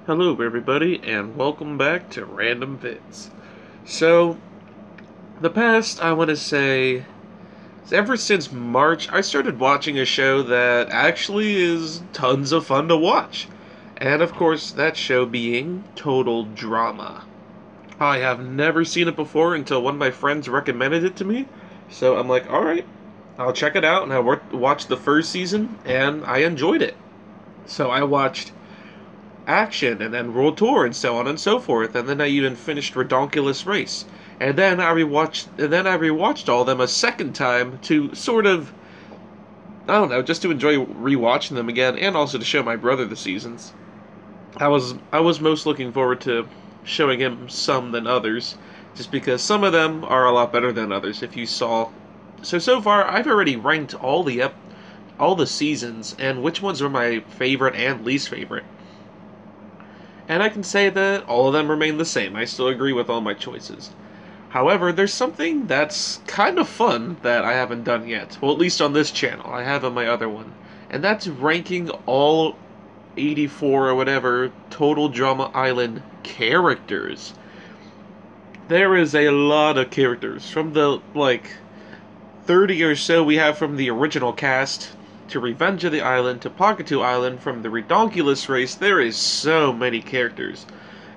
Hello everybody, and welcome back to Random Vids. So, the past, I want to say, ever since March, I started watching a show that actually is tons of fun to watch. And of course, that show being Total Drama. I have never seen it before until one of my friends recommended it to me, so I'm like, alright, I'll check it out, and I watched the first season, and I enjoyed it. So I watched Action, and then World Tour, and so on and so forth. And then I even finished Redonkulous Race. And then I rewatched all of them a second time to sort of, I don't know, just to enjoy rewatching them again, and also to show my brother the seasons. I was most looking forward to showing him some than others, just because some of them are a lot better than others. If you saw, so far I've already ranked all the seasons and which ones were my favorite and least favorite. And I can say that all of them remain the same. I still agree with all my choices. However, there's something that's kind of fun that I haven't done yet. Well, at least on this channel. I have on my other one. And that's ranking all 84 or whatever Total Drama Island characters. There is a lot of characters. From the, 30 or so we have from the original cast to Revenge of the Island to Pakatu Island, from the Redonkulous Race. There is so many characters.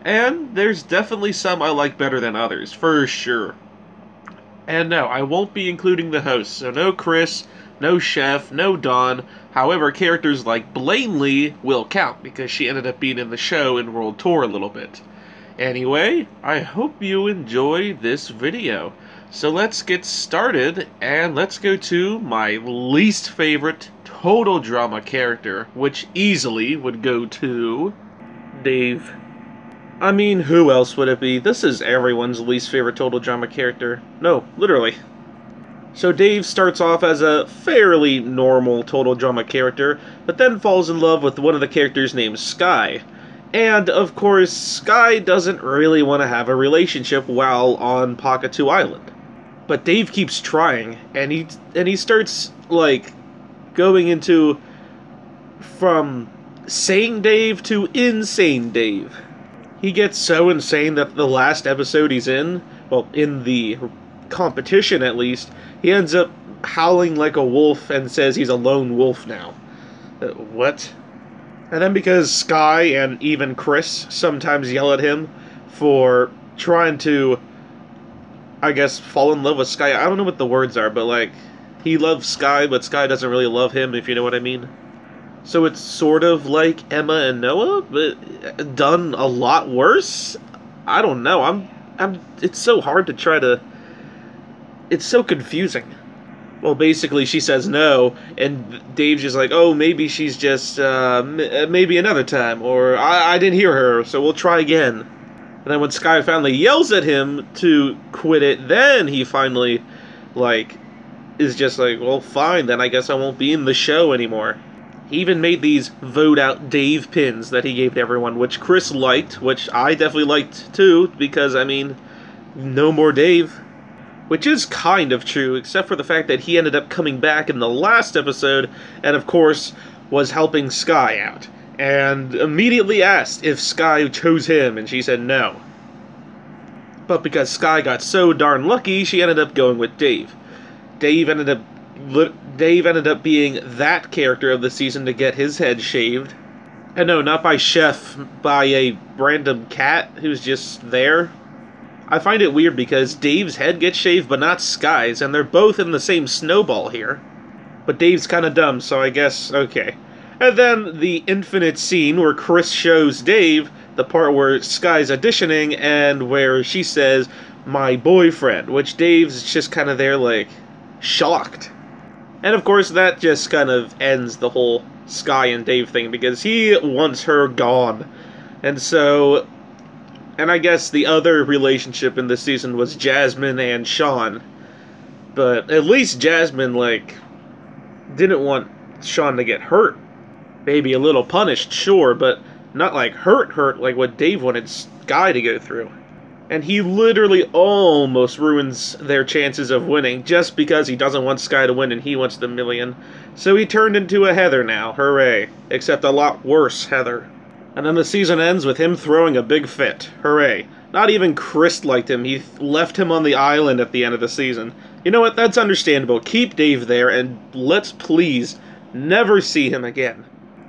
And there's definitely some I like better than others, for sure. And no, I won't be including the hosts, so no Chris, no Chef, no Dawn. However, characters like Blaney will count, because she ended up being in the show in World Tour a little bit. Anyway, I hope you enjoy this video. So let's get started, and let's go to my least favorite Total Drama character, which easily would go to Dave. I mean, who else would it be? This is everyone's least favorite Total Drama character. No, literally. So Dave starts off as a fairly normal Total Drama character, but then falls in love with one of the characters named Sky. And, of course, Sky doesn't really want to have a relationship while on Pakatu Island. But Dave keeps trying, and he starts, going into from sane Dave to insane Dave. He gets so insane that the last episode he's in, well, in the competition at least, he ends up howling like a wolf and says he's a lone wolf now. What? And then because Sky and even Chris sometimes yell at him for trying to, I guess, fall in love with Sky. I don't know what the words are, but he loves Sky, but Sky doesn't really love him, if you know what I mean. So it's sort of like Emma and Noah, but done a lot worse? I don't know. It's so hard to try to... It's so confusing. Well, basically, she says no, and Dave's just like, oh, maybe she's just, maybe another time, or I didn't hear her, so we'll try again. And then when Sky finally yells at him to quit it, then he finally, is just like, well, fine, then I guess I won't be in the show anymore. He even made these vote out Dave pins that he gave to everyone, which Chris liked, which I definitely liked too, because, I mean, no more Dave. Which is kind of true, except for the fact that he ended up coming back in the last episode, and of course, was helping Sky out. And immediately asked if Sky chose him, and she said no. But because Sky got so darn lucky, she ended up going with Dave. Dave ended up being that character of the season to get his head shaved. And no, not by Chef, by a random cat who's just there. I find it weird because Dave's head gets shaved, but not Sky's, and they're both in the same snowball here. But Dave's kind of dumb, so I guess, okay. And then the infinite scene where Chris shows Dave the part where Sky's auditioning and where she says, my boyfriend, which Dave's just kind of there, shocked. And of course, that just kind of ends the whole Sky and Dave thing, because he wants her gone. And so... And I guess the other relationship in this season was Jasmine and Sean. But at least Jasmine, didn't want Sean to get hurt. Maybe a little punished, sure, but not hurt like what Dave wanted Sky to go through. And he literally almost ruins their chances of winning just because he doesn't want Sky to win and he wants the million. So he turned into a Heather now, hooray. Except a lot worse Heather. And then the season ends with him throwing a big fit. Hooray. Not even Chris liked him. He left him on the island at the end of the season. You know what? That's understandable. Keep Dave there, and let's please never see him again.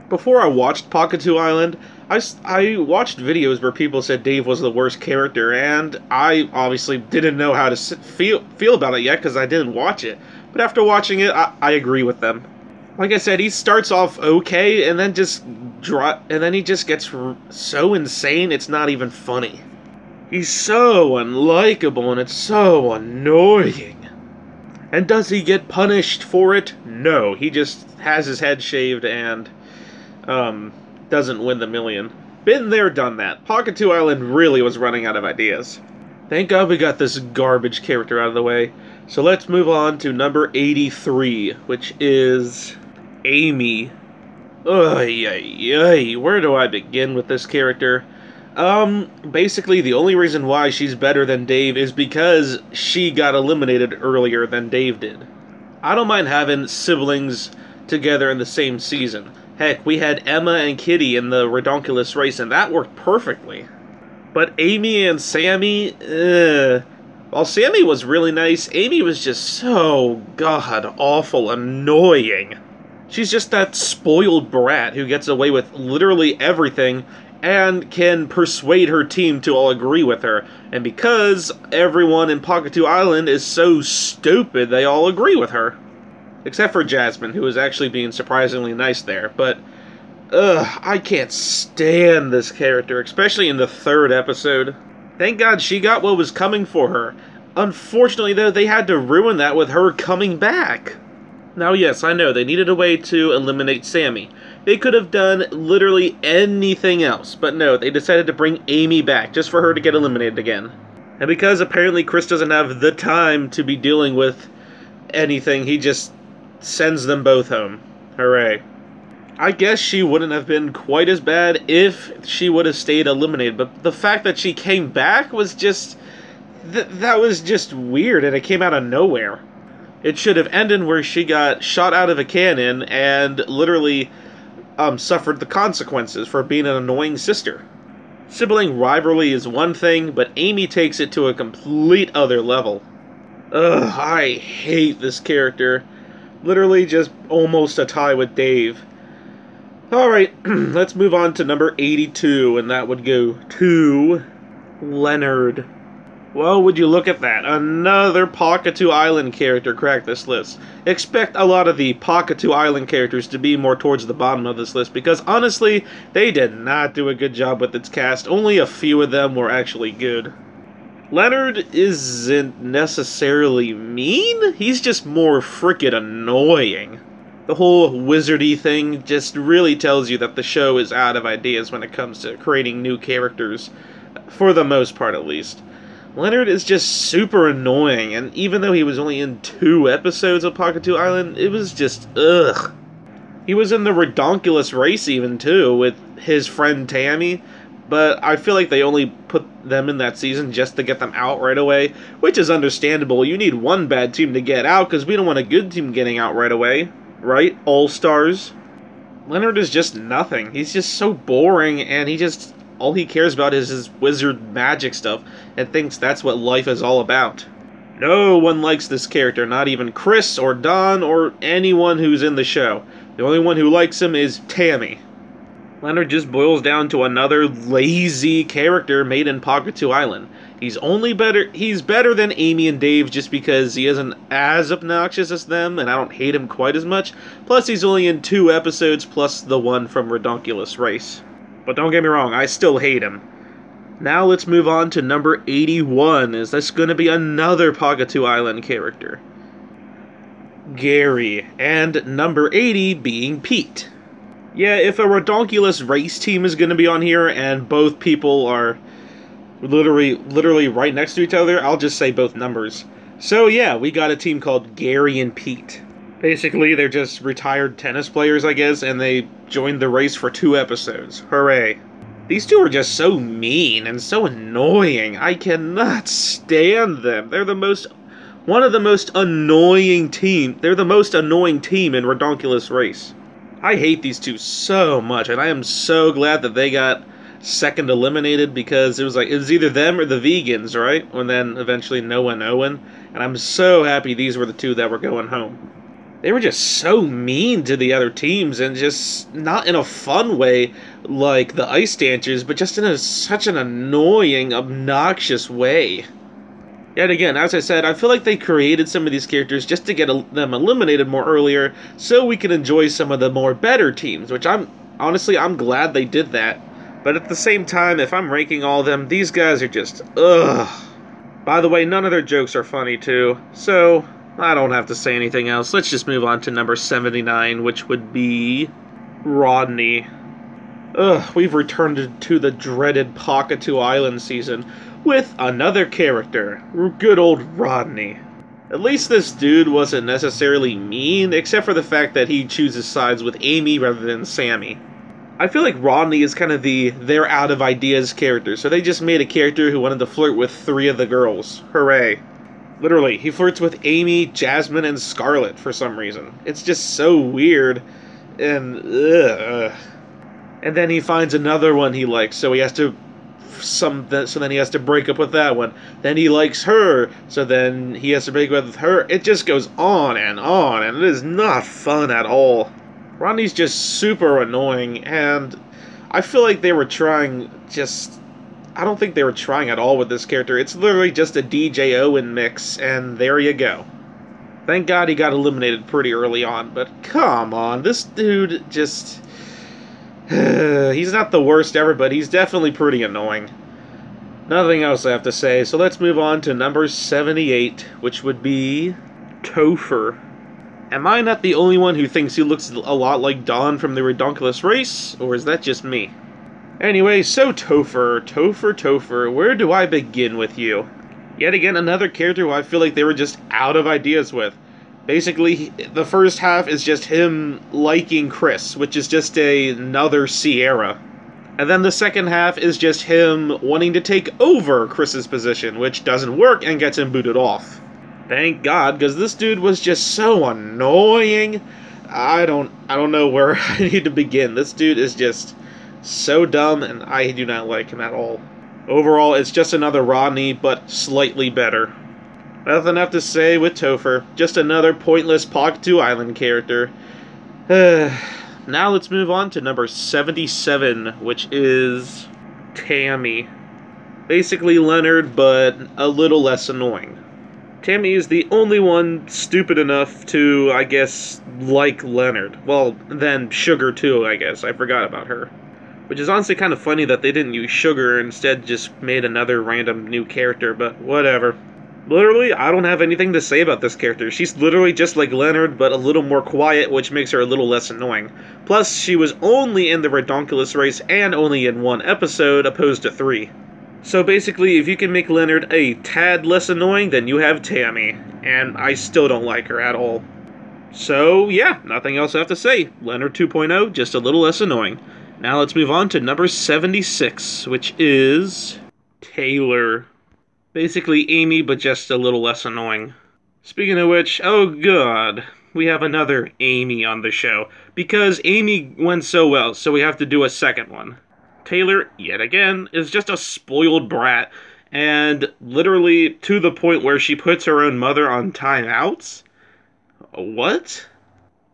Before I watched Pakatu Island, I watched videos where people said Dave was the worst character, and I obviously didn't know how to feel about it yet because I didn't watch it. But after watching it, I agree with them. Like I said, he starts off okay, and then he just gets so insane, it's not even funny. He's so unlikable, and it's so annoying. And does he get punished for it? No, he just has his head shaved and doesn't win the million. Been there, done that. Pakatu Island really was running out of ideas. Thank God we got this garbage character out of the way. So let's move on to number 83, which is Amy. Where do I begin with this character? Basically the only reason why she's better than Dave is because she got eliminated earlier than Dave did. I don't mind having siblings together in the same season. Heck, we had Emma and Kitty in the Redonkulous race, and that worked perfectly. But Amy and Sammy, while Sammy was really nice, Amy was just so god-awful annoying. She's just that spoiled brat who gets away with literally everything and can persuade her team to all agree with her. And because everyone in Pakatu Island is so stupid, they all agree with her. Except for Jasmine, who is actually being surprisingly nice there. But, I can't stand this character, especially in the 3rd episode. Thank God she got what was coming for her. Unfortunately, though, they had to ruin that with her coming back. Now, yes, I know, they needed a way to eliminate Sammy. They could have done literally anything else, but no, they decided to bring Amy back just for her to get eliminated again. And because apparently Chris doesn't have the time to be dealing with anything, he just sends them both home. Hooray. I guess she wouldn't have been quite as bad if she would have stayed eliminated, but the fact that she came back was just... that was just weird, and it came out of nowhere. It should have ended where she got shot out of a cannon and literally suffered the consequences for being an annoying sister. Sibling rivalry is one thing, but Amy takes it to a complete other level. Ugh, I hate this character. Literally just almost a tie with Dave. Alright, let's move on to number 82, and that would go to Leonard. Well, would you look at that? Another Pakatu Island character cracked this list. Expect a lot of the Pakatu Island characters to be more towards the bottom of this list, because honestly, they did not do a good job with its cast. Only a few of them were actually good. Leonard isn't necessarily mean, he's just more frickin' annoying. The whole wizardy thing just really tells you that the show is out of ideas when it comes to creating new characters, for the most part at least. Leonard is just super annoying, and even though he was only in 2 episodes of Pakatu Island, it was just ugh. He was in the Redonkulous race even too, with his friend Tammy, but I feel like they only put them in that season just to get them out right away, which is understandable. You need one bad team to get out, because we don't want a good team getting out right away, right? All-Stars. Leonard is just nothing. He's just so boring, and all he cares about is his wizard magic stuff, and thinks that's what life is all about. No one likes this character, not even Chris or Don or anyone who's in the show. The only one who likes him is Tammy. Leonard just boils down to another lazy character made in Pakatu Island. He's better than Amy and Dave just because he isn't as obnoxious as them, and I don't hate him quite as much. Plus, he's only in 2 episodes, plus the one from Redonkulous Race. But don't get me wrong, I still hate him. Now let's move on to number 81, as that's going to be another Pakatu Island character. Gary, and number 80 being Pete. Yeah, if a Redonkulous race team is going to be on here, and both people are literally right next to each other, I'll just say both numbers. So yeah, we got a team called Gary and Pete. Basically, they're just retired tennis players, I guess, and they joined the race for 2 episodes. Hooray. These two are just so mean and so annoying. I cannot stand them. They're the most annoying team in Redonkulous Race. I hate these two so much, and I am so glad that they got second eliminated, because it was either them or the vegans, right? And then eventually Noah and Owen. And I'm so happy these were the two that were going home. They were just so mean to the other teams, and just not in a fun way like the Ice Dancers, but just in such an annoying, obnoxious way. Yet again, as I said, I feel like they created some of these characters just to get them eliminated more earlier, so we can enjoy some of the more better teams, which I'm glad they did that. But at the same time, if I'm ranking all of them, these guys are just, ugh. By the way, none of their jokes are funny too, so I don't have to say anything else. Let's just move on to number 79, which would be Rodney. Ugh, we've returned to the dreaded Pakatu Island season with another character, good old Rodney. At least this dude wasn't necessarily mean, except for the fact that he chooses sides with Amy rather than Sammy. I feel like Rodney is kind of the they're out of ideas character, so they just made a character who wanted to flirt with 3 of the girls. Hooray. Literally, he flirts with Amy, Jasmine, and Scarlet for some reason. It's just so weird, and ugh. And then he finds another one he likes, so he has to then he has to break up with that one. Then he likes her, so then he has to break up with her. It just goes on, and it is not fun at all. Rodney's just super annoying, and I feel like they were trying I don't think they were trying at all with this character. It's literally just a DJ Owen mix, and there you go. Thank God he got eliminated pretty early on, but come on, this dude just... he's not the worst ever, but he's definitely pretty annoying. Nothing else I have to say, so let's move on to number 78, which would be Topher. Am I not the only one who thinks he looks a lot like Don from the Redonkulous Race, or is that just me? Anyway, so Topher, where do I begin with you? Yet again, another character who I feel like they were just out of ideas with. Basically, the first half is just him liking Chris, which is just another Sierra. And then the second half is just him wanting to take over Chris's position, which doesn't work and gets him booted off. Thank God, because this dude was just so annoying. I don't know where I need to begin. This dude is just so dumb, and I do not like him at all. Overall, it's just another Rodney, but slightly better. Nothing left to say with Topher. Just another pointless Pakatu Island character. Now let's move on to number 77, which is Tammy. Basically Leonard, but a little less annoying. Tammy is the only one stupid enough to, I guess, like Leonard. Well, then Sugar too, I guess. I forgot about her. Which is honestly kind of funny that they didn't use Sugar, instead just made another random new character, but whatever. Literally, I don't have anything to say about this character. She's literally just like Leonard, but a little more quiet, which makes her a little less annoying. Plus, she was only in the Redonkulous Race and only in 1 episode, opposed to 3. So basically, if you can make Leonard a tad less annoying, then you have Tammy. And I still don't like her at all. So, yeah, nothing else I have to say. Leonard 2.0, just a little less annoying. Now let's move on to number 76, which is Taylor. Basically Amy, but just a little less annoying. Speaking of which, oh god, we have another Amy on the show. Because Amy went so well, so we have to do a second one. Taylor, yet again, is just a spoiled brat, and literally to the point where she puts her own mother on timeouts? What?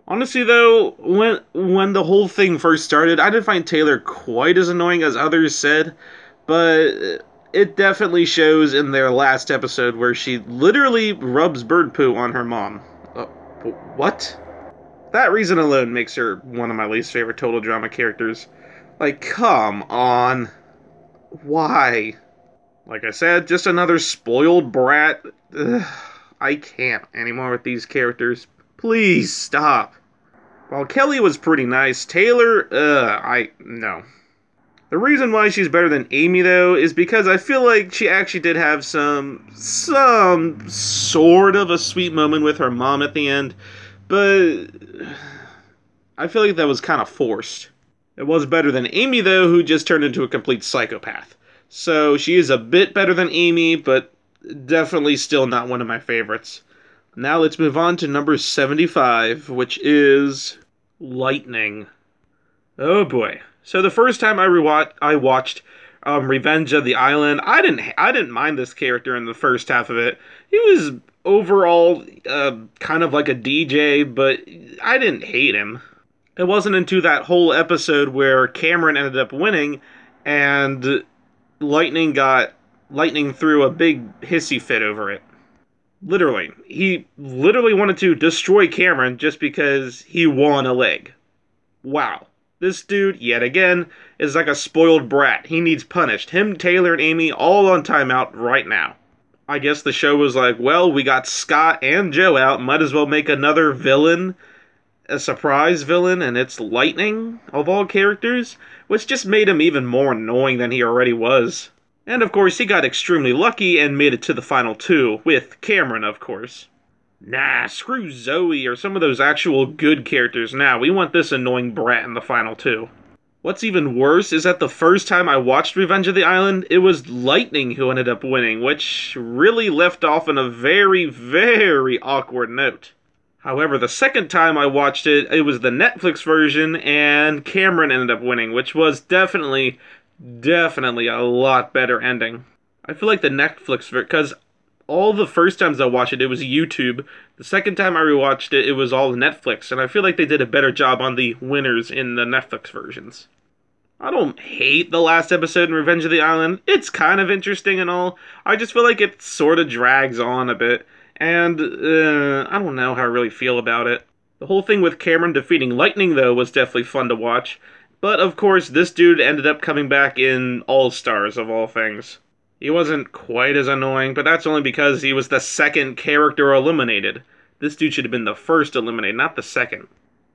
Honestly though, when the whole thing first started, I didn't find Taylor quite as annoying as others said, but it definitely shows in their last episode where she literally rubs bird poo on her mom. What? That reason alone makes her one of my least favorite Total Drama characters. Like, come on. Why? Like I said, just another spoiled brat. Ugh, I can't anymore with these characters. Please stop. While Kelly was pretty nice, Taylor, no. The reason why she's better than Amy, though, is because I feel like she actually did have some sort of a sweet moment with her mom at the end, but I feel like that was kind of forced. It was better than Amy, though, who just turned into a complete psychopath. So she is a bit better than Amy, but definitely still not one of my favorites. Now let's move on to number 75, which is Lightning. Oh boy. So the first time I watched Revenge of the Island, I didn't mind this character in the first half of it. He was overall kind of like a DJ, but I didn't hate him. It wasn't into that whole episode where Cameron ended up winning and Lightning threw a big hissy fit over it. Literally. He literally wanted to destroy Cameron just because he won a leg. Wow. This dude, yet again, is like a spoiled brat. He needs punished. Him, Taylor, and Amy all on timeout right now. I guess the show was like, well, we got Scott and Joe out. Might as well make another villain. A surprise villain, and it's Lightning, of all characters. Which just made him even more annoying than he already was. And of course, he got extremely lucky and made it to the final two, with Cameron, of course. Nah, screw Zoe or some of those actual good characters now. We want this annoying brat in the final two. What's even worse is that the first time I watched Revenge of the Island, it was Lightning who ended up winning, which really left off on a very, very awkward note. However, the second time I watched it, it was the Netflix version, and Cameron ended up winning, which was definitely a lot better ending. I feel like the Netflix, because all the first times I watched it, it was YouTube. The second time I rewatched it, it was all Netflix, and I feel like they did a better job on the winners in the Netflix versions. I don't hate the last episode in Revenge of the Island. It's kind of interesting and all. I just feel like it sort of drags on a bit, and I don't know how I really feel about it. The whole thing with Cameron defeating Lightning, though, was definitely fun to watch. But, of course, this dude ended up coming back in All-Stars, of all things. He wasn't quite as annoying, but that's only because he was the second character eliminated. This dude should have been the first eliminated, not the second.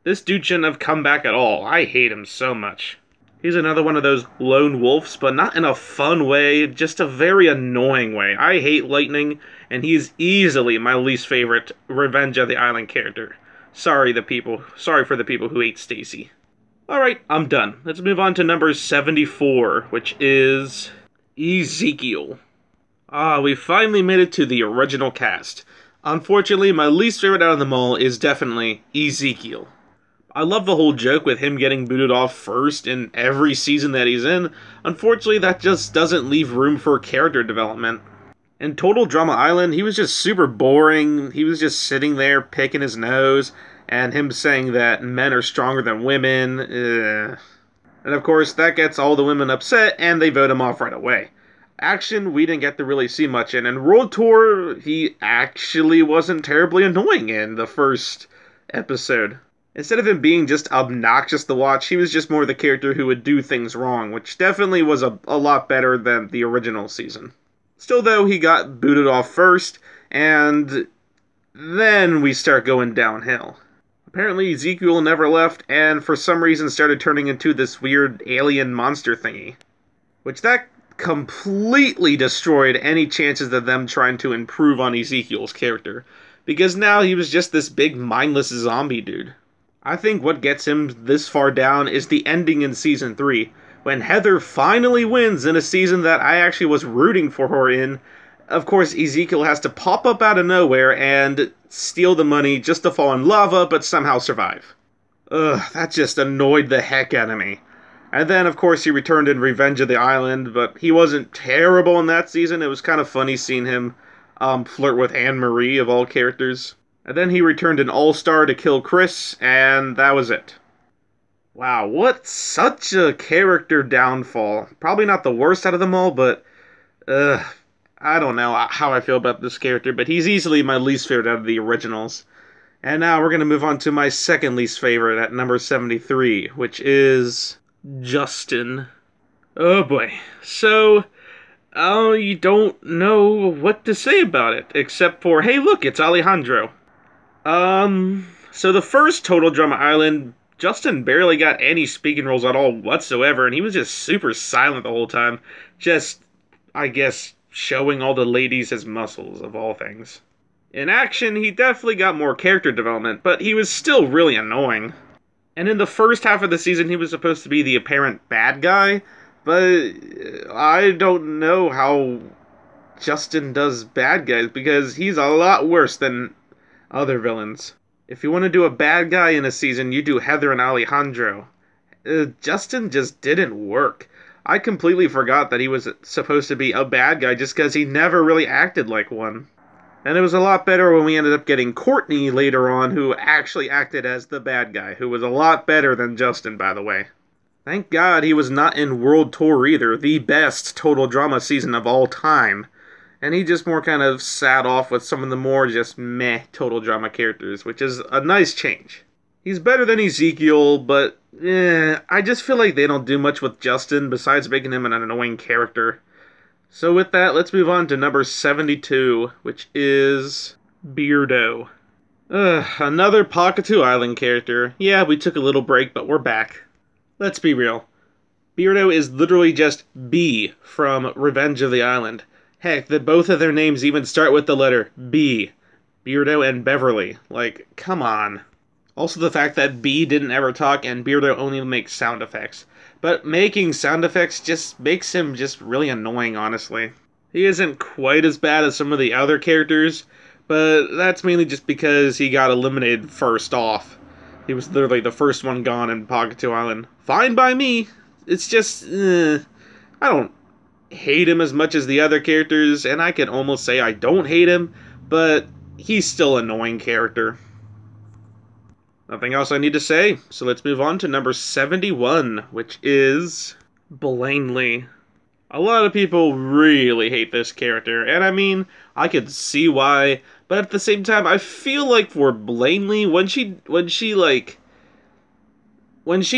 This dude shouldn't have come back at all. I hate him so much. He's another one of those lone wolves, but not in a fun way, just a very annoying way. I hate Lightning, and he's easily my least favorite Revenge of the Island character. Sorry for the people who hate Stacy. Alright, I'm done. Let's move on to number 74, which is Ezekiel. We finally made it to the original cast. Unfortunately, my least favorite out of them all is definitely Ezekiel. I love the whole joke with him getting booted off first in every season that he's in. Unfortunately, that just doesn't leave room for character development. In Total Drama Island, he was just super boring. He was just sitting there picking his nose, and him saying that men are stronger than women. And of course, that gets all the women upset, and they vote him off right away. Action, we didn't get to really see much in. And World Tour, he actually wasn't terribly annoying in the first episode. Instead of him being just obnoxious to watch, he was just more the character who would do things wrong, which definitely was a lot better than the original season. Still, though, he got booted off first, and then we start going downhill. Apparently, Ezekiel never left, and for some reason started turning into this weird alien monster thingy. Which that completely destroyed any chances of them trying to improve on Ezekiel's character. Because now he was just this big mindless zombie dude. I think what gets him this far down is the ending in Season 3, when Heather finally wins in a season that I actually was rooting for her in. Of course, Ezekiel has to pop up out of nowhere and steal the money just to fall in lava, but somehow survive. Ugh, that just annoyed the heck out of me. And then, of course, he returned in Revenge of the Island, but he wasn't terrible in that season. It was kind of funny seeing him flirt with Anne-Marie, of all characters. And then he returned in All-Star to kill Chris, and that was it. Wow, what such a character downfall. Probably not the worst out of them all, but I don't know how I feel about this character, but he's easily my least favorite out of the originals. And now we're going to move on to my second least favorite at number 73, which is Justin. Oh boy. So, you don't know what to say about it, except for, hey look, it's Alejandro. So the first Total Drama Island, Justin barely got any speaking roles at all whatsoever, and he was just super silent the whole time. Just, I guess, showing all the ladies his muscles, of all things. In action, he definitely got more character development, but he was still really annoying. And in the first half of the season, he was supposed to be the apparent bad guy, but I don't know how Justin does bad guys, because he's a lot worse than other villains. If you want to do a bad guy in a season, you do Heather and Alejandro. Justin just didn't work. I completely forgot that he was supposed to be a bad guy just because he never really acted like one. And it was a lot better when we ended up getting Courtney later on, who actually acted as the bad guy, who was a lot better than Justin, by the way. Thank God he was not in World Tour either, the best total drama season of all time. And he just more kind of sat off with some of the more just meh total drama characters, which is a nice change. He's better than Ezekiel, but I just feel like they don't do much with Justin besides making him an annoying character. So with that, let's move on to number 72, which is Beardo. Another Pakatu Island character. Yeah, we took a little break, but we're back. Let's be real. Beardo is literally just B from Revenge of the Island. Heck, both of their names even start with the letter B. Beardo and Beverly. Like, come on. Also the fact that B didn't ever talk and Beardo only makes sound effects. But making sound effects just makes him just really annoying, honestly. He isn't quite as bad as some of the other characters, but that's mainly just because he got eliminated first off. He was literally the first one gone in Pakatu Island. Fine by me. It's just, I don't hate him as much as the other characters, and I can almost say I don't hate him, but he's still an annoying character. Nothing else I need to say, so let's move on to number 71, which is Blaney. A lot of people really hate this character, and I mean, I could see why, but at the same time, I feel like for Blaney, when she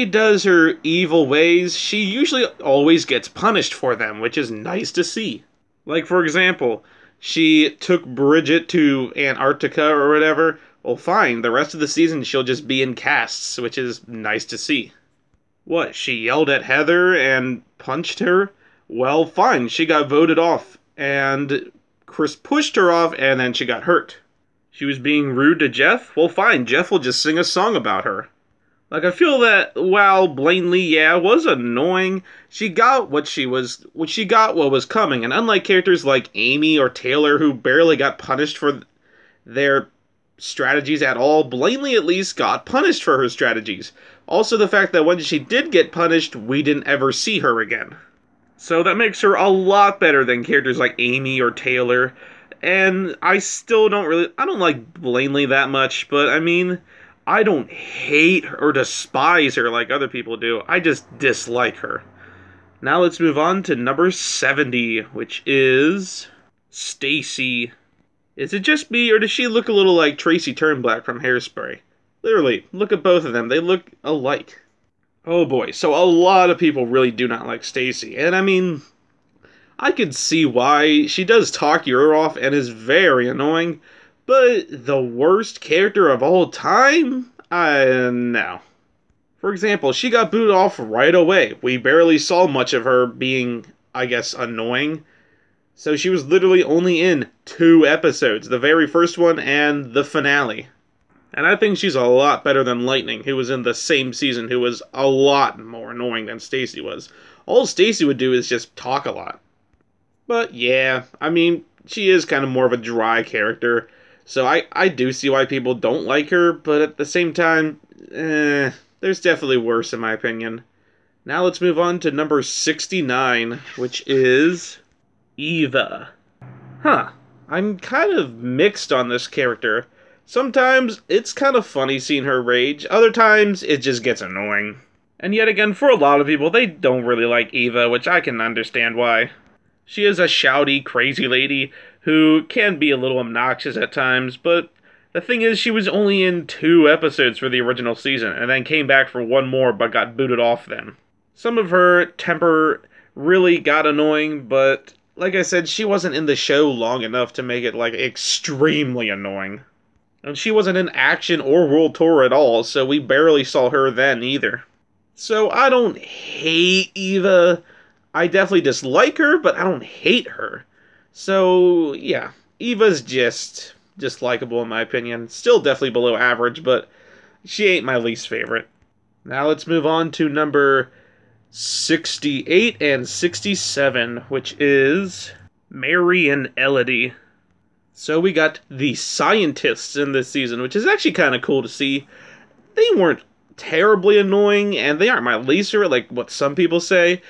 does her evil ways, she usually always gets punished for them, which is nice to see. Like, for example, she took Bridget to Antarctica or whatever. Well, fine, the rest of the season she'll just be in casts, which is nice to see. What, she yelled at Heather and punched her? Well, fine, she got voted off, and Chris pushed her off, and then she got hurt. She was being rude to Jeff? Well, fine, Jeff will just sing a song about her. Like, I feel that while Blaney, yeah, was annoying, she got what was coming, and unlike characters like Amy or Taylor, who barely got punished for their strategies at all, Blaney at least got punished for her strategies. Also the fact that when she did get punished, we didn't ever see her again. So that makes her a lot better than characters like Amy or Taylor, and I don't like Blaney that much, but I mean, I don't hate her or despise her like other people do. I just dislike her. Now let's move on to number 70, which is Stacy. Is it just me, or does she look a little like Tracy Turnblack from Hairspray? Literally, look at both of them. They look alike. Oh boy, so a lot of people really do not like Stacy. And I mean, I could see why. She does talk your ear off and is very annoying. But the worst character of all time? No. For example, she got booted off right away. We barely saw much of her being, I guess, annoying. So she was literally only in 2 episodes. The very first one and the finale. And I think she's a lot better than Lightning, who was in the same season, who was a lot more annoying than Stacy was. All Stacy would do is just talk a lot. But yeah, I mean, she is kind of more of a dry character. So I do see why people don't like her, but at the same time, there's definitely worse in my opinion. Now let's move on to number 69, which is Eva. I'm kind of mixed on this character. Sometimes it's kind of funny seeing her rage, other times it just gets annoying. And yet again, for a lot of people, they don't really like Eva, which I can understand why. She is a shouty, crazy lady who can be a little obnoxious at times, but the thing is, she was only in 2 episodes for the original season, and then came back for 1 more, but got booted off then. Some of her temper really got annoying, but like I said, she wasn't in the show long enough to make it, like, extremely annoying. And she wasn't in Action or World Tour at all, so we barely saw her then either. So I don't hate Eva. I definitely dislike her, but I don't hate her. So, yeah, Eva's just likable in my opinion. Still definitely below average, but she ain't my least favorite. Now let's move on to number 68 and 67, which is Mary and Elodie. So we got the scientists in this season, which is actually kind of cool to see. They weren't terribly annoying, and they aren't my least favorite, like what some people say.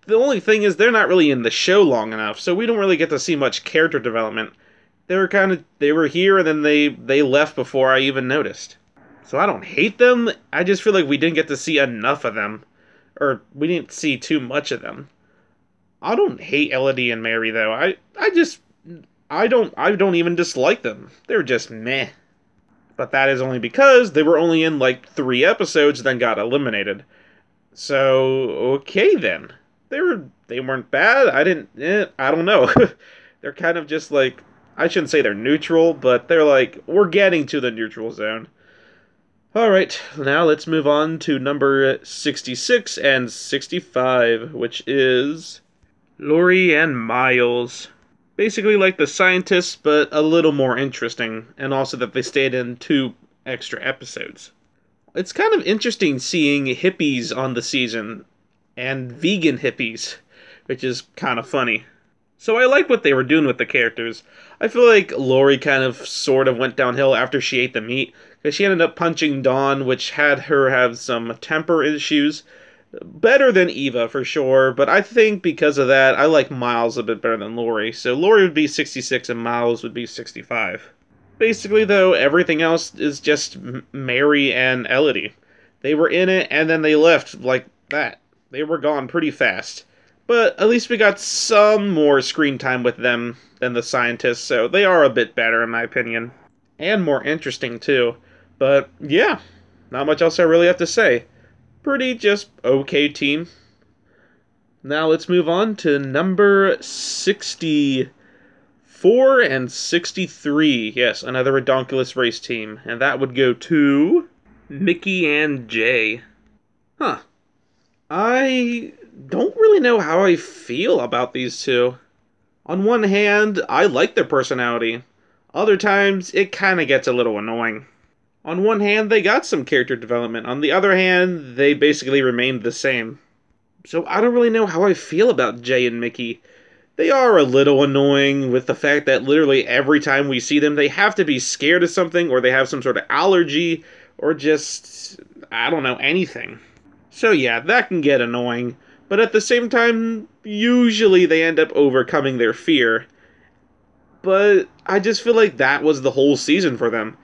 The only thing is they're not really in the show long enough, so we don't really get to see much character development. They were here and then they left before I even noticed. So I don't hate them. I just feel like we didn't get to see enough of them, or we didn't see too much of them. I don't hate Elodie and Mary though. I don't even dislike them. They're just meh. But that is only because they were only in like 3 episodes, then got eliminated. So okay then, they weren't bad. I don't know. They're kind of just like, I shouldn't say they're neutral, but they're like, we're getting to the neutral zone. All right, now let's move on to number 66 and 65, which is Lori and Miles. Basically like the scientists, but a little more interesting, and also that they stayed in 2 extra episodes. It's kind of interesting seeing hippies on the season, and vegan hippies, which is kind of funny. So I like what they were doing with the characters. I feel like Lori kind of sort of went downhill after she ate the meat, because she ended up punching Dawn, which had her have some temper issues. Better than Eva, for sure, but I think because of that, I like Miles a bit better than Lori. So Lori would be 66 and Miles would be 65. Basically, though, everything else is just Mary and Elodie. They were in it, and then they left like that. They were gone pretty fast. But at least we got some more screen time with them than the scientists, so they are a bit better, in my opinion. And more interesting, too. But, yeah, not much else I really have to say. Pretty just okay team. Now let's move on to number 64 and 63. Yes, another Ridonkulous race team. And that would go to Mickey and Jay. Huh. I don't really know how I feel about these two. On one hand, I like their personality. Other times, it kind of gets a little annoying. On one hand, they got some character development. On the other hand, they basically remained the same. So I don't really know how I feel about Jay and Mickey. They are a little annoying with the fact that literally every time we see them, they have to be scared of something, or they have some sort of allergy, or just, I don't know, anything. So yeah, that can get annoying. But at the same time, usually they end up overcoming their fear. But I just feel like that was the whole season for them.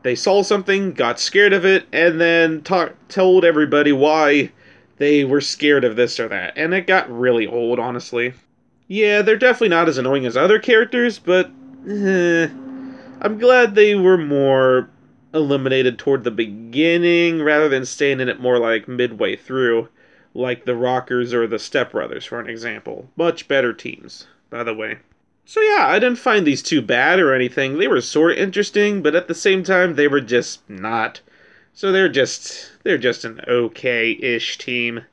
They saw something, got scared of it, and then told everybody why they were scared of this or that. And it got really old, honestly. Yeah, they're definitely not as annoying as other characters, but I'm glad they were more eliminated toward the beginning rather than staying in it more like midway through, like the Rockers or the Step Brothers, for an example. Much better teams, by the way. So yeah, I didn't find these too bad or anything. They were sort of interesting, but at the same time, they were just not. So they're just an okay-ish team.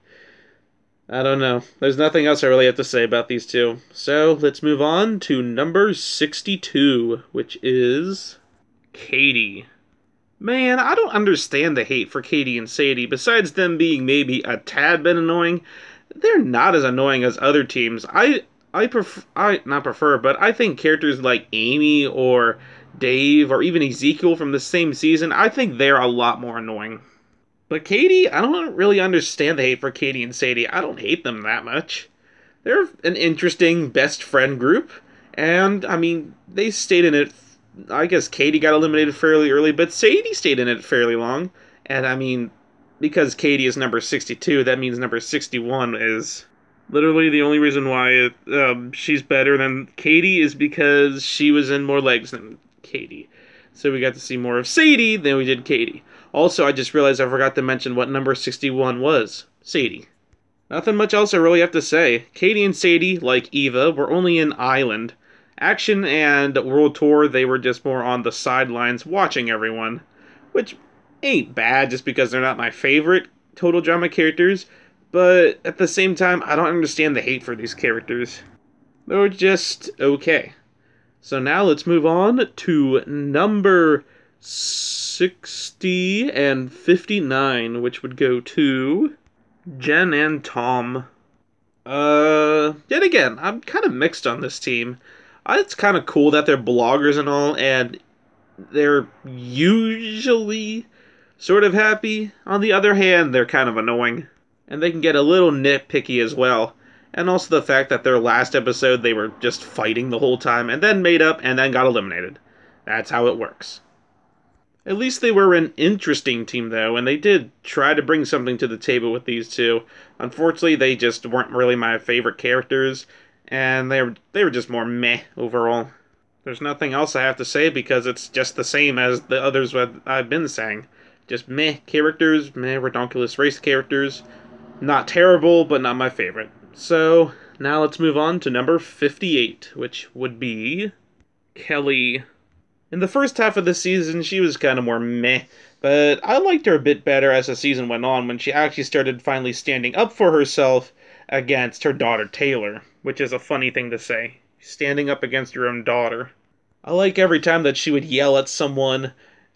I don't know. There's nothing else I really have to say about these two. So let's move on to number 62, which is Katie. Man, I don't understand the hate for Katie and Sadie. Besides them being maybe a tad bit annoying, they're not as annoying as other teams. Not prefer, but I think characters like Amy or Dave or even Ezekiel from the same season, I think they're a lot more annoying. But Katie, I don't really understand the hate for Katie and Sadie. I don't hate them that much. They're an interesting best friend group, and I mean, they stayed in it. I guess Katie got eliminated fairly early, but Sadie stayed in it fairly long. And I mean, because Katie is number 62, that means number 61 is literally the only reason why she's better than Katie is because she was in more legs than Katie. So we got to see more of Sadie than we did Katie. Also, I just realized I forgot to mention what number 61 was. Sadie. Nothing much else I really have to say. Katie and Sadie, like Eva, were only in Island. Action and World Tour, they were just more on the sidelines watching everyone. Which ain't bad just because they're not my favorite Total Drama characters. But at the same time, I don't understand the hate for these characters. They're just okay. So now let's move on to number 60 and 59, which would go to Jen and Tom. Yet again, I'm kind of mixed on this team. It's kind of cool that they're bloggers and all, and they're usually sort of happy. On the other hand, they're kind of annoying. And they can get a little nitpicky as well. And also the fact that their last episode, they were just fighting the whole time, and then made up, and then got eliminated. That's how it works. At least they were an interesting team, though, and they did try to bring something to the table with these two. Unfortunately, they just weren't really my favorite characters, and they were just more meh overall. There's nothing else I have to say because it's just the same as the others I've been saying. Just meh characters, meh redonkulous race characters. Not terrible, but not my favorite. So, now let's move on to number 58, which would be Kelly. In the first half of the season, she was kind of more meh, but I liked her a bit better as the season went on when she actually started finally standing up for herself against her daughter Taylor, which is a funny thing to say. Standing up against your own daughter. I like every time that she would yell at someone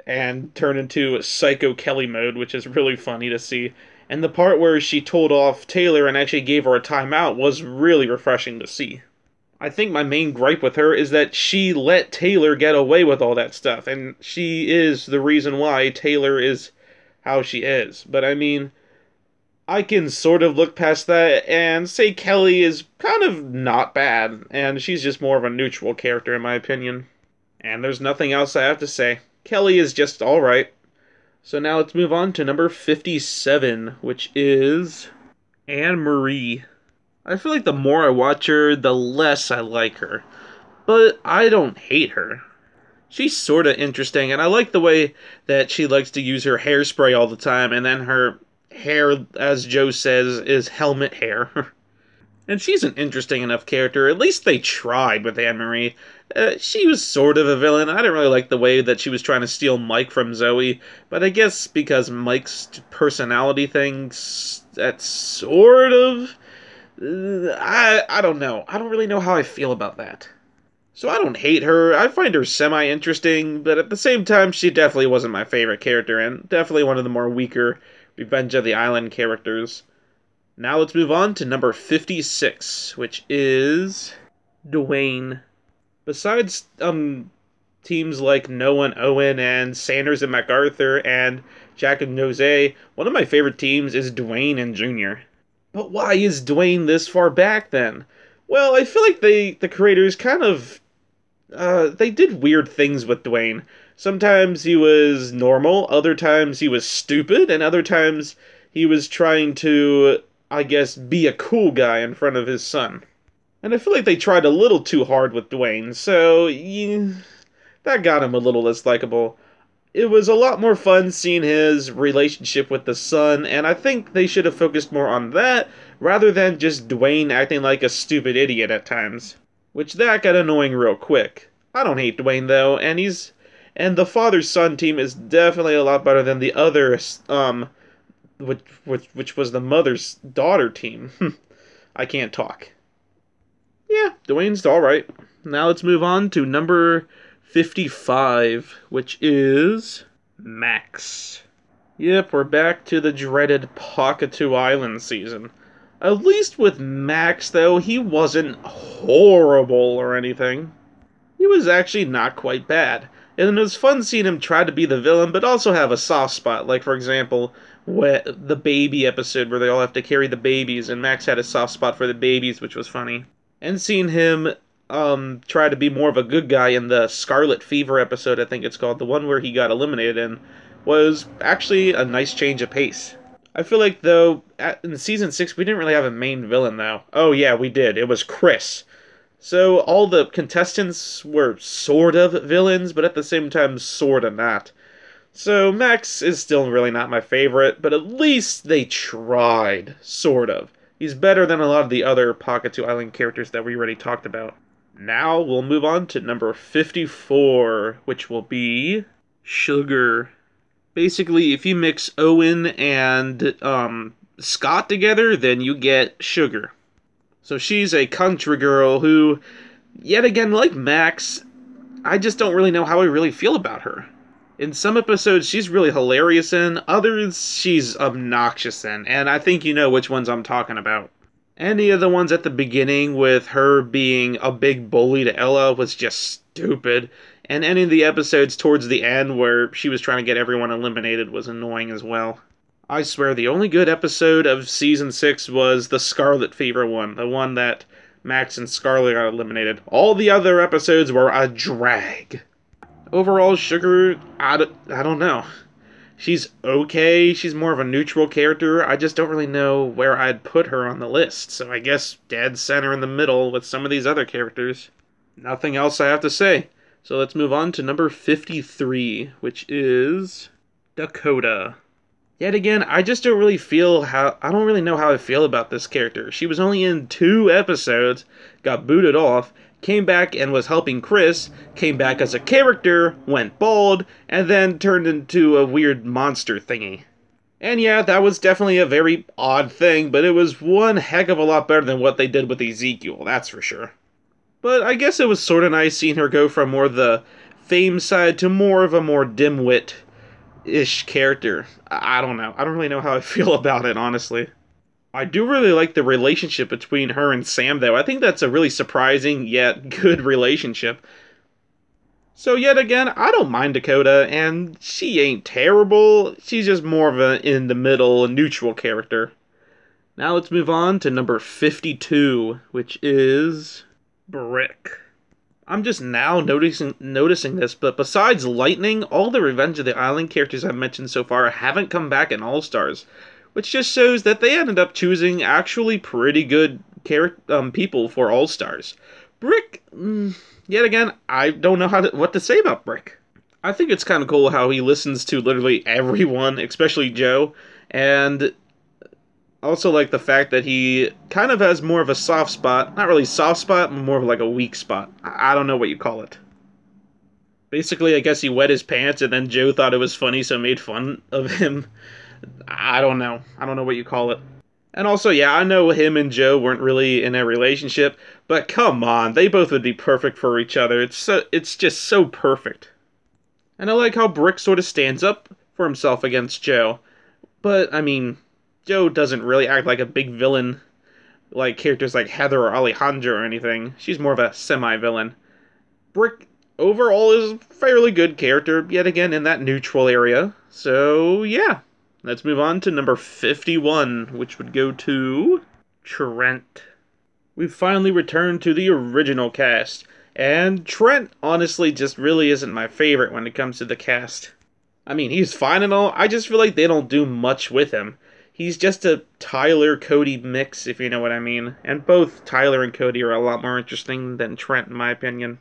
and turn into Psycho Kelly mode, which is really funny to see. And the part where she told off Taylor and actually gave her a timeout was really refreshing to see. I think my main gripe with her is that she let Taylor get away with all that stuff, and she is the reason why Taylor is how she is. But I mean, I can sort of look past that and say Kelly is kind of not bad, and she's just more of a neutral character in my opinion. And there's nothing else I have to say. Kelly is just alright. So now let's move on to number 57, which is Anne Marie. I feel like the more I watch her, the less I like her. But I don't hate her. She's sort of interesting, and I like the way that she likes to use her hairspray all the time, and then her hair, as Joe says, is helmet hair. And she's an interesting enough character. At least they tried with Anne Marie. She was sort of a villain. I didn't really like the way that she was trying to steal Mike from Zoe, but I guess because Mike's personality things, that's sort of... I don't know. I don't really know how I feel about that. So I don't hate her. I find her semi-interesting, but at the same time, she definitely wasn't my favorite character, and definitely one of the more weaker Revenge of the Island characters. Now let's move on to number 56, which is Dwayne. Besides teams like Noah and Owen and Sanders and MacArthur and Jack and Jose, one of my favorite teams is Dwayne and Junior. But why is Dwayne this far back then? Well, I feel like the creators kind of they did weird things with Dwayne. Sometimes he was normal, other times he was stupid, and other times he was trying to, I guess, be a cool guy in front of his son. And I feel like they tried a little too hard with Dwayne, so that got him a little less likable. It was a lot more fun seeing his relationship with the son, and I think they should have focused more on that, rather than just Dwayne acting like a stupid idiot at times. Which that got annoying real quick. I don't hate Dwayne though, and the father-son team is definitely a lot better than the other, which was the mother's daughter team. I can't talk. Yeah, Dwayne's alright. Now let's move on to number 55, which is Max. Yep, we're back to the dreaded Pakatu Island season. At least with Max, though, he wasn't horrible or anything. He was actually not quite bad. And it was fun seeing him try to be the villain, but also have a soft spot. Like, for example, the baby episode where they all have to carry the babies, and Max had a soft spot for the babies, which was funny. And seeing him try to be more of a good guy in the Scarlet Fever episode, I think it's called, the one where he got eliminated in, was actually a nice change of pace. I feel like, though, in Season 6, we didn't really have a main villain, though. Oh, yeah, we did. It was Chris. So all the contestants were sort of villains, but at the same time, sort of not. So Max is still really not my favorite, but at least they tried, sort of. He's better than a lot of the other Pakatu Island characters that we already talked about. Now we'll move on to number 54, which will be Sugar. Basically, if you mix Owen and Scott together, then you get Sugar. So she's a country girl who, yet again, like Max, I just don't really know how I really feel about her. In some episodes, she's really hilarious in, others, she's obnoxious in, and I think you know which ones I'm talking about. Any of the ones at the beginning with her being a big bully to Ella was just stupid. And any of the episodes towards the end where she was trying to get everyone eliminated was annoying as well. I swear, the only good episode of season 6 was the Scarlet Fever one, the one that Max and Scarlet got eliminated. All the other episodes were a drag. Overall, Sugar, I don't know. She's okay. She's more of a neutral character. I just don't really know where I'd put her on the list. So I guess dead center in the middle with some of these other characters. Nothing else I have to say. So let's move on to number 53, which is Dakota. Yet again, I just don't really I don't really know how I feel about this character. She was only in 2 episodes, got booted off, came back and was helping Chris, came back as a character, went bald, and then turned into a weird monster thingy. And yeah, that was definitely a very odd thing, but it was one heck of a lot better than what they did with Ezekiel, that's for sure. But I guess it was sort of nice seeing her go from more the fame side to more of a more dimwit-ish character. I don't know. I don't really know how I feel about it, honestly. I do really like the relationship between her and Sam, though. I think that's a really surprising yet good relationship. So yet again, I don't mind Dakota, and she ain't terrible. She's just more of a in-the-middle, neutral character. Now let's move on to number 52, which is Brick. I'm just now noticing this, but besides Lightning, all the Revenge of the Island characters I've mentioned so far haven't come back in All-Stars, which just shows that they ended up choosing actually pretty good people for All-Stars. Brick, yet again, I don't know what to say about Brick. I think it's kind of cool how he listens to literally everyone, especially Joe, and also like the fact that he kind of has more of a soft spot. Not really soft spot, but more of like a weak spot. I don't know what you call it. Basically, I guess he wet his pants and then Joe thought it was funny, so made fun of him. I don't know. I don't know what you call it. And also, yeah, I know him and Joe weren't really in a relationship, but come on, they both would be perfect for each other. It's just so perfect. And I like how Brick sort of stands up for himself against Joe. But, I mean, Joe doesn't really act like a big villain like characters like Heather or Alejandra or anything. She's more of a semi-villain. Brick overall is a fairly good character, yet again in that neutral area. So, yeah. Let's move on to number 51, which would go to Trent. We've finally returned to the original cast, and Trent honestly just really isn't my favorite when it comes to the cast. I mean, he's fine and all, I just feel like they don't do much with him. He's just a Tyler-Cody mix, if you know what I mean. And both Tyler and Cody are a lot more interesting than Trent, in my opinion.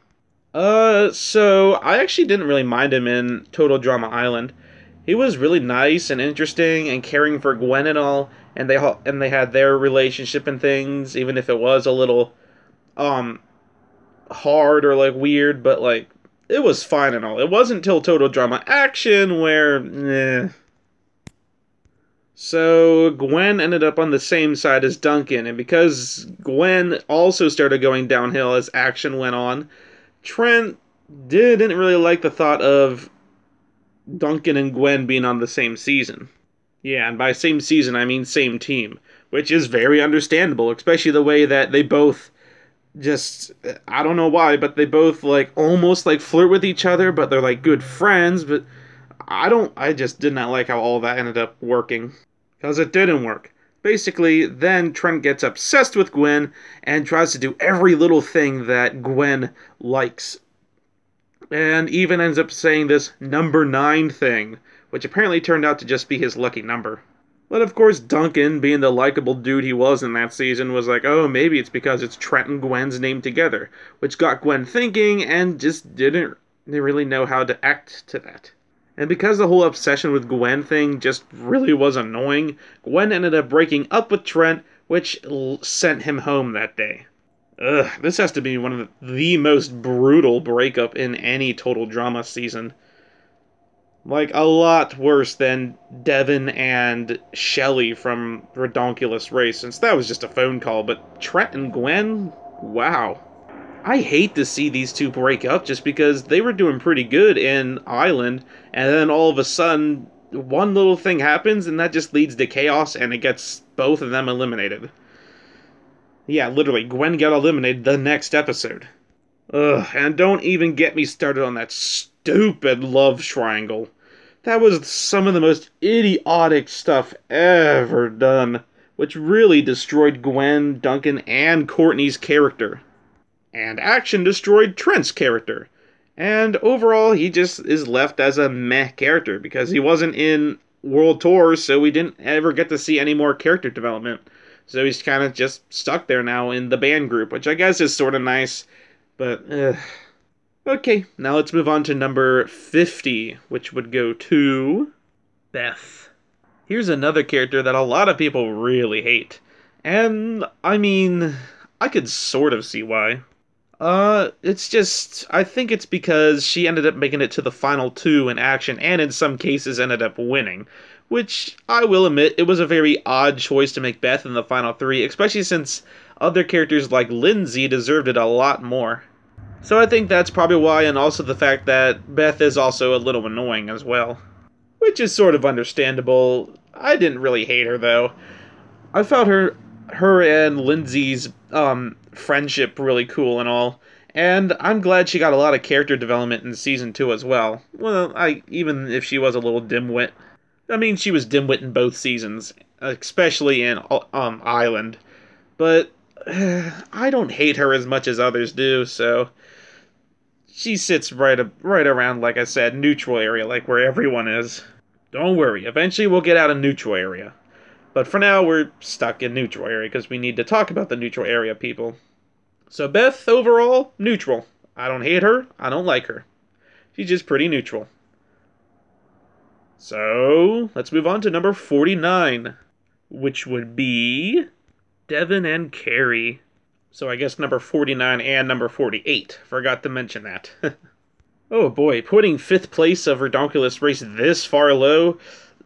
So I actually didn't really mind him in Total Drama Island. He was really nice and interesting and caring for Gwen and all, and they had their relationship and things, even if it was a little hard or like weird, but like it was fine and all. It wasn't until Total Drama Action where So Gwen ended up on the same side as Duncan, and because Gwen also started going downhill as action went on, Trent didn't really like the thought of Duncan and Gwen being on the same season. Yeah, and by same season I mean same team, which is very understandable, especially the way that they both just, I don't know why, but they both like almost like flirt with each other, but they're like good friends, but I just did not like how all that ended up working. Because it didn't work. Basically, then Trent gets obsessed with Gwen and tries to do every little thing that Gwen likes. And even ends up saying this number 9 thing, which apparently turned out to just be his lucky number. But of course, Duncan, being the likable dude he was in that season, was like, oh, maybe it's because it's Trent and Gwen's name together, which got Gwen thinking and just didn't really know how to act to that. And because the whole obsession with Gwen thing just really was annoying, Gwen ended up breaking up with Trent, which sent him home that day. Ugh, this has to be one of the most brutal breakup in any Total Drama season. Like, a lot worse than Devin and Shelly from Redonkulous Race, since that was just a phone call, but Trent and Gwen? Wow. I hate to see these two break up just because they were doing pretty good in Island, and then all of a sudden, one little thing happens, and that just leads to chaos, and it gets both of them eliminated. Yeah, literally, Gwen got eliminated the next episode. Ugh, and don't even get me started on that stupid love triangle. That was some of the most idiotic stuff ever done, which really destroyed Gwen, Duncan, and Courtney's character. And action destroyed Trent's character. And overall, he just is left as a meh character because he wasn't in World Tours, so we didn't ever get to see any more character development. So he's kind of just stuck there now in the band group, which I guess is sort of nice, but okay, now let's move on to number 50, which would go to Beth. Here's another character that a lot of people really hate. And, I mean, I could sort of see why. It's just, I think it's because she ended up making it to the final two in action, and in some cases ended up winning. Which, I will admit, it was a very odd choice to make Beth in the final three, especially since other characters like Lindsay deserved it a lot more. So I think that's probably why, and also the fact that Beth is also a little annoying as well. Which is sort of understandable. I didn't really hate her, though. I found her and Lindsay's friendship really cool and all, and I'm glad she got a lot of character development in season 2 as well. Well, even if she was a little dimwit. I mean, she was dimwit in both seasons, especially in Island. But I don't hate her as much as others do, so she sits right around, like I said, neutral area, like where everyone is. Don't worry, eventually we'll get out of neutral area. But for now, we're stuck in neutral area because we need to talk about the neutral area people. So Beth, overall, neutral. I don't hate her, I don't like her. She's just pretty neutral. So, let's move on to number 49, which would be Devin and Carrie. So I guess number 49 and number 48. Forgot to mention that. Oh boy, putting 5th place of Ridonkulous Race this far low?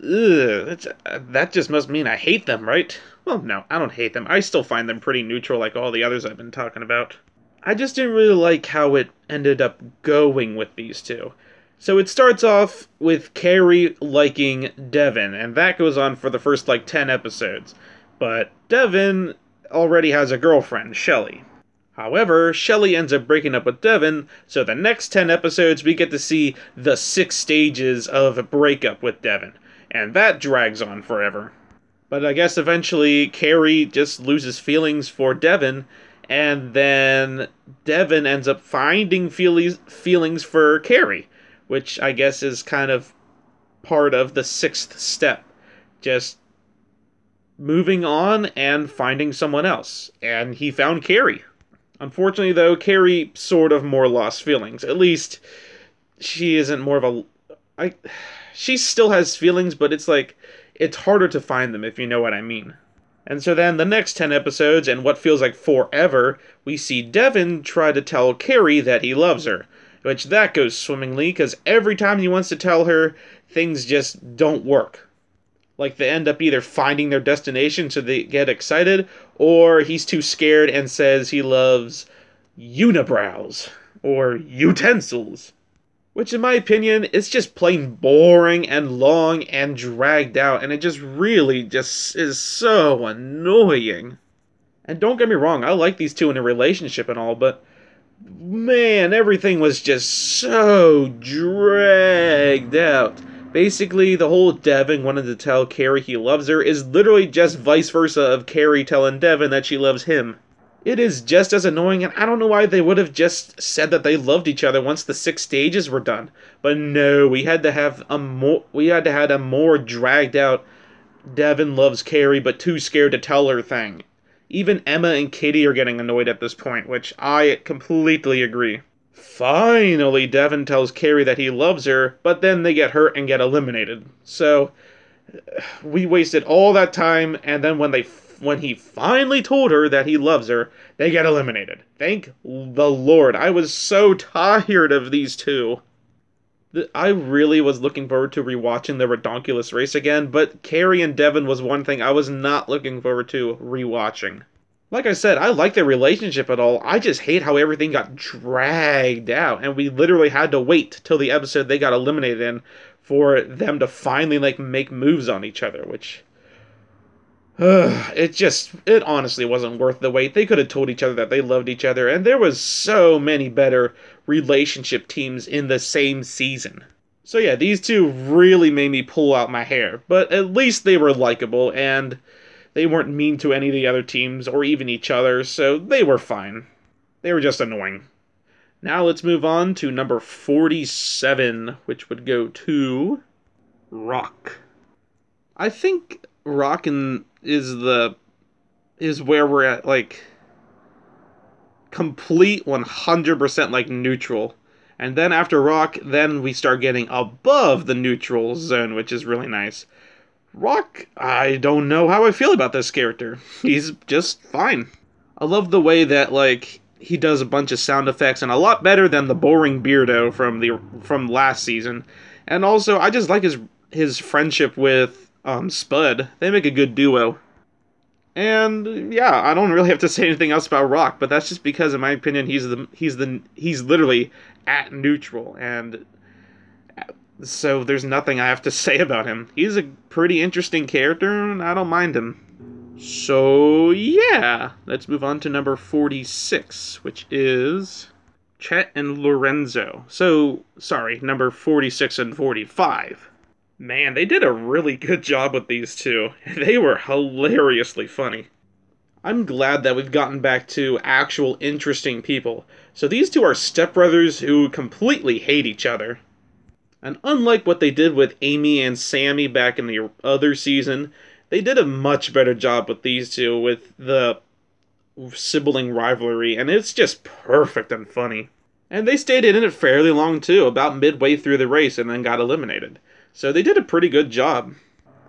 Ugh, that just must mean I hate them, right? Well, no, I don't hate them. I still find them pretty neutral like all the others I've been talking about. I just didn't really like how it ended up going with these two. So it starts off with Carrie liking Devin, and that goes on for the first, 10 episodes. But Devin already has a girlfriend, Shelly. However, Shelly ends up breaking up with Devin, so the next 10 episodes we get to see the 6 stages of a breakup with Devin. And that drags on forever. But I guess eventually Carrie just loses feelings for Devin, and then Devin ends up finding feelings for Carrie, which I guess is kind of part of the 6th step. Just moving on and finding someone else. And he found Carrie. Unfortunately, though, Carrie sort of more lost feelings. At least, she isn't more of a... She still has feelings, but it's harder to find them, if you know what I mean. And so then, the next 10 episodes, and what feels like forever, we see Devin try to tell Carrie that he loves her. Which, that goes swimmingly, because every time he wants to tell her, things just don't work. Like, they end up either finding their destination so they get excited, or he's too scared and says he loves unibrows, or utensils. Which, in my opinion, is just plain boring and long and dragged out, and it just really just is so annoying. And don't get me wrong, I like these two in a relationship and all, but man, everything was just so dragged out. Basically, the whole Devin wanted to tell Carrie he loves her is literally just vice versa of Carrie telling Devin that she loves him. It is just as annoying, and I don't know why they would have just said that they loved each other once the 6 stages were done. But no, we had to have a more dragged out Devin loves Carrie but too scared to tell her thing. Even Emma and Katie are getting annoyed at this point, which I completely agree. Finally, Devin tells Carrie that he loves her, but then they get hurt and get eliminated. So, we wasted all that time, and then when he finally told her that he loves her, they get eliminated. Thank the Lord. I was so tired of these two. I really was looking forward to rewatching the Ridonkulous Race again, but Carrie and Devin was one thing I was not looking forward to rewatching. Like I said, I like their relationship at all. I just hate how everything got dragged out, and we literally had to wait till the episode they got eliminated in for them to finally make moves on each other, which It honestly wasn't worth the wait. They could have told each other that they loved each other, and there was so many better relationship teams in the same season. So yeah, these two really made me pull out my hair, but at least they were likable, and they weren't mean to any of the other teams or even each other, so they were fine. They were just annoying. Now let's move on to number 47, which would go to Rock. I think Rockin' is where we're at, like, complete 100% like neutral. And then after Rock, then we start getting above the neutral zone, which is really nice. Rock, I don't know how I feel about this character. He's just fine. I love the way that, like, he does a bunch of sound effects, and a lot better than the boring Beardo from last season. And also, I just like his friendship with Spud. They make a good duo. And yeah, I don't really have to say anything else about Rock, but that's just because, in my opinion, he's literally at neutral, and so there's nothing I have to say about him. He's a pretty interesting character, and I don't mind him. So yeah, let's move on to number 46, which is Chet and Lorenzo. So sorry, number 46 and 45. Man, they did a really good job with these two. They were hilariously funny. I'm glad that we've gotten back to actual interesting people. So these two are stepbrothers who completely hate each other. And unlike what they did with Amy and Sammy back in the other season, they did a much better job with these two with the sibling rivalry, and it's just perfect and funny. And they stayed in it fairly long too, about midway through the race, and then got eliminated. So they did a pretty good job.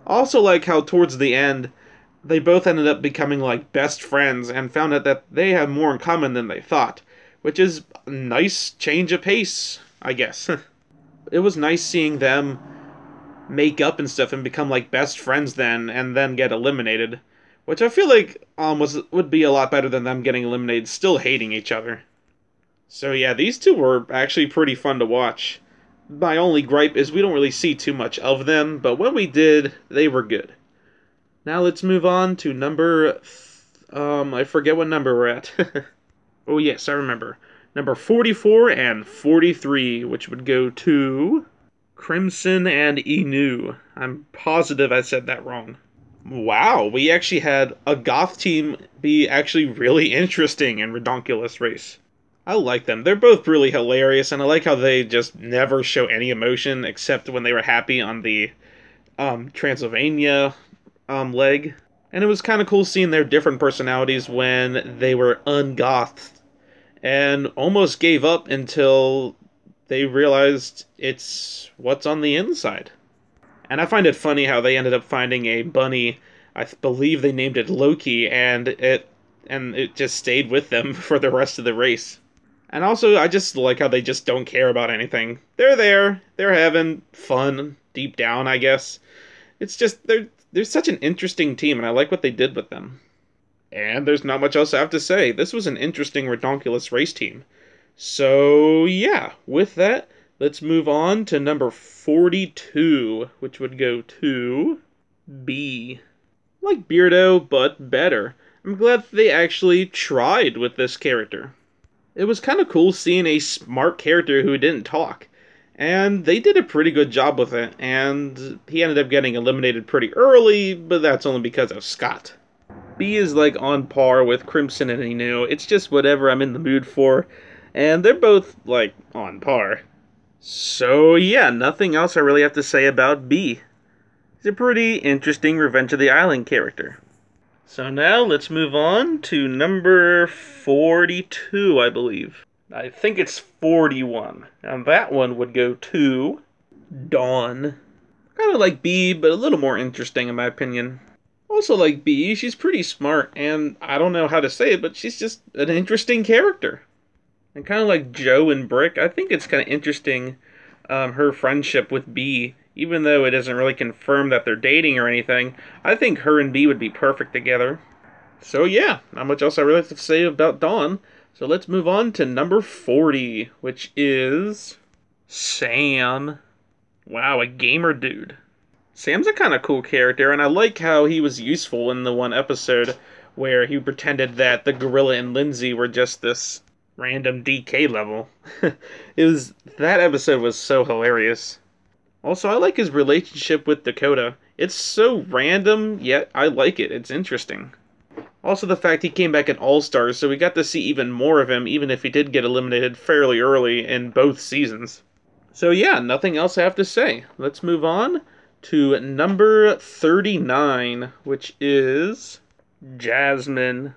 Also like how towards the end, they both ended up becoming like best friends and found out that they have more in common than they thought, which is a nice change of pace, I guess. It was nice seeing them make up and stuff and become like best friends then and then get eliminated, which I feel like would be a lot better than them getting eliminated still hating each other. So yeah, these two were actually pretty fun to watch. My only gripe is we don't really see too much of them, but when we did, they were good. Now let's move on to number... I forget what number we're at. Oh yes, I remember. Number 44 and 43, which would go to Crimson and Inu. I'm positive I said that wrong. Wow, we actually had a goth team be actually really interesting in Redonkulous Race. I like them. They're both really hilarious, and I like how they just never show any emotion except when they were happy on the Transylvania leg. And it was kind of cool seeing their different personalities when they were ungothed and almost gave up until they realized it's what's on the inside. And I find it funny how they ended up finding a bunny. I believe they named it Loki, and it just stayed with them for the rest of the race. And also, I just like how they just don't care about anything. They're there. They're having fun deep down, I guess. It's just, they're such an interesting team, and I like what they did with them. And there's not much else I have to say. This was an interesting Redonkulous Race team. So, yeah, with that, let's move on to number 42, which would go to B. Like Beardo, but better. I'm glad they actually tried with this character. It was kind of cool seeing a smart character who didn't talk. And they did a pretty good job with it, and he ended up getting eliminated pretty early, but that's only because of Scott. B is like on par with Crimson and Inu. It's just whatever I'm in the mood for, and they're both like on par. So yeah, nothing else I really have to say about B. He's a pretty interesting Revenge of the Island character. So now let's move on to number 42, I believe. I think it's 41. And that one would go to Dawn. Kind of like B, but a little more interesting in my opinion. Also like B, she's pretty smart, and I don't know how to say it, but she's just an interesting character. And kind of like Joe and Brick, I think it's kind of interesting, her friendship with B. Even though it doesn't really confirm that they're dating or anything, I think her and B would be perfect together. So yeah, not much else I really have to say about Dawn. So let's move on to number 40, which is Sam. Wow, a gamer dude. Sam's a kind of cool character, and I like how he was useful in the one episode where he pretended that the gorilla and Lindsay were just this random DK level. That episode was so hilarious. Also, I like his relationship with Dakota. It's so random, yet I like it. It's interesting. Also, the fact he came back in All Stars, so we got to see even more of him, even if he did get eliminated fairly early in both seasons. So, yeah, nothing else I have to say. Let's move on to number 39, which is Jasmine.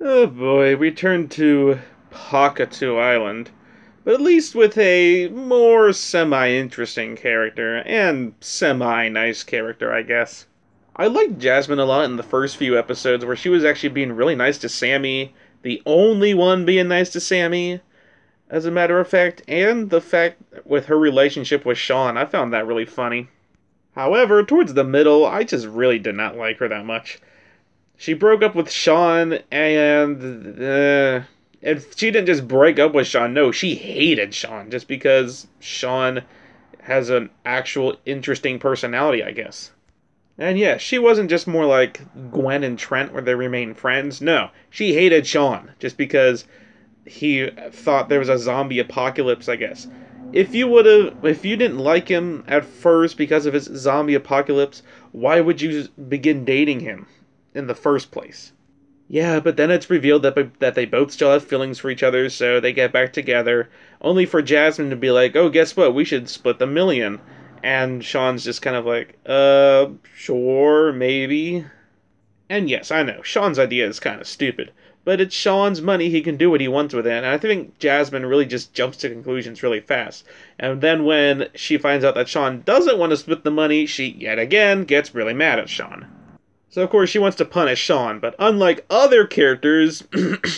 Oh boy, we turn to Pakatu Island, but at least with a more semi-interesting character, and semi-nice character, I guess. I liked Jasmine a lot in the first few episodes where she was actually being really nice to Sammy, the only one being nice to Sammy, as a matter of fact, and the fact with her relationship with Sean, I found that really funny. However, towards the middle, I just really did not like her that much. She broke up with Sean, and she didn't just break up with Sean, no, she hated Sean, just because Sean has an actual interesting personality, I guess. And yeah, she wasn't just more like Gwen and Trent where they remain friends. No, she hated Sean just because he thought there was a zombie apocalypse, I guess. If you didn't like him at first because of his zombie apocalypse, why would you begin dating him in the first place? Yeah, but then it's revealed that they both still have feelings for each other, so they get back together, only for Jasmine to be like, "Oh, guess what? We should split the million." And Sean's just kind of like, sure, maybe. And yes, I know, Sean's idea is kind of stupid, but it's Sean's money, he can do what he wants with it, and I think Jasmine really just jumps to conclusions really fast. And then when she finds out that Sean doesn't want to split the money, she, yet again, gets really mad at Sean. So of course she wants to punish Sean, but unlike other characters,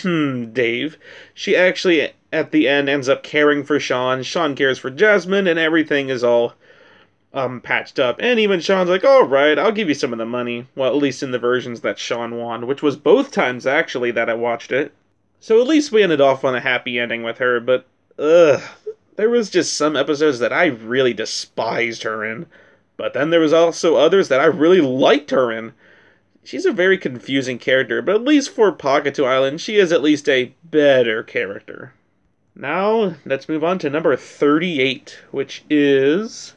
Dave, she actually at the end ends up caring for Sean, Sean cares for Jasmine, and everything is all patched up. And even Sean's like, alright, I'll give you some of the money. Well, at least in the versions that Sean won, which was both times actually that I watched it. So at least we ended off on a happy ending with her, but there was just some episodes that I really despised her in. But then there was also others that I really liked her in. She's a very confusing character, but at least for Pakatu Island, she is at least a better character. Now, let's move on to number 38, which is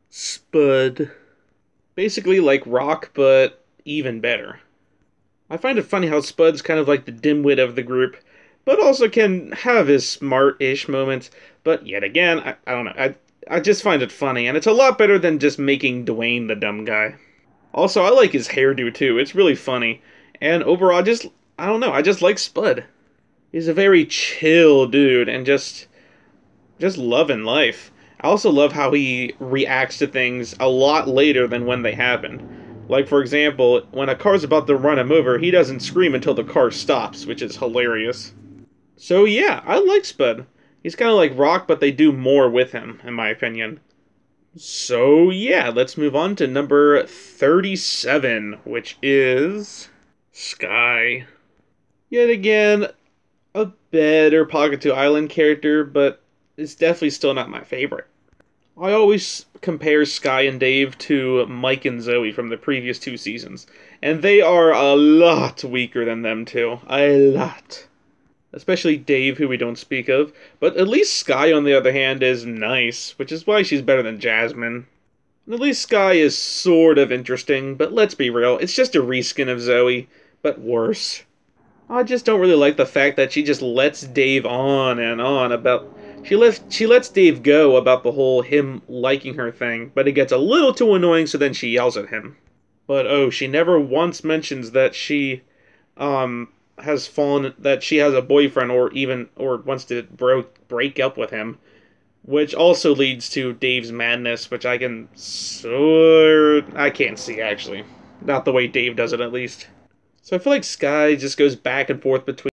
Spud. Basically like Rock, but even better. I find it funny how Spud's kind of like the dimwit of the group, but also can have his smart-ish moments, but yet again, I don't know, I just find it funny, and it's a lot better than just making Dwayne the dumb guy. Also, I like his hairdo too. It's really funny. And overall, I don't know, I just like Spud. He's a very chill dude and just loving life. I also love how he reacts to things a lot later than when they happen. Like, for example, when a car's about to run him over, he doesn't scream until the car stops, which is hilarious. So yeah, I like Spud. He's kind of like Rock, but they do more with him, in my opinion. So yeah, let's move on to number 37, which is Sky. Yet again, a better Pakatu Island character, but it's definitely still not my favorite. I always compare Sky and Dave to Mike and Zoe from the previous two seasons, and they are a lot weaker than them two. A lot. Especially Dave, who we don't speak of, but at least Sky, on the other hand, is nice, which is why she's better than Jasmine. And at least Sky is sort of interesting, but let's be real, it's just a reskin of Zoe, but worse. I just don't really like the fact that she just lets Dave on and on about... She lets Dave go about the whole him liking her thing, but it gets a little too annoying, so then she yells at him. But oh, she never once mentions that she, that she has a boyfriend or wants to break up with him, which also leads to Dave's madness, which I can't see actually. Not the way Dave does it, at least. So I feel like Sky just goes back and forth between